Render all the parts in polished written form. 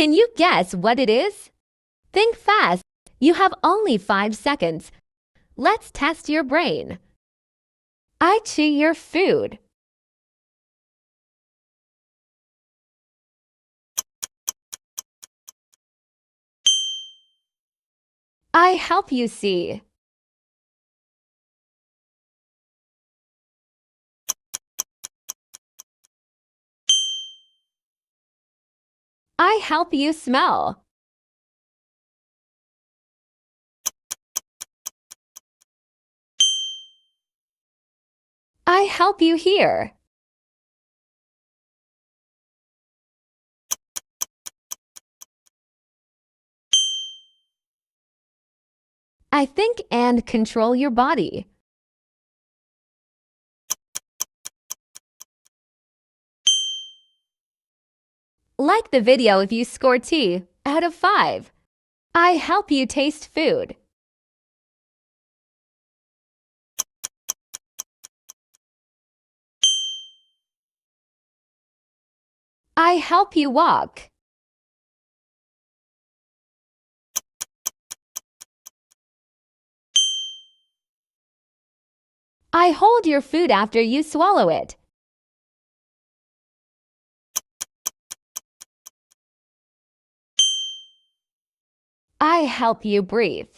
Can you guess what it is? Think fast. You have only 5 seconds. Let's test your brain. I chew your food. I help you see. I help you smell. I help you hear. I think and control your body. Like the video if you score T out of 5. I help you taste food. I help you walk. I hold your food after you swallow it. I help you breathe.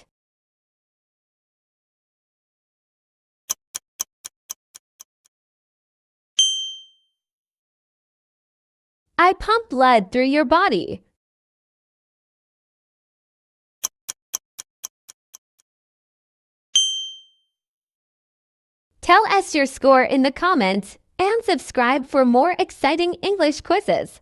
I pump blood through your body. Tell us your score in the comments and subscribe for more exciting English quizzes.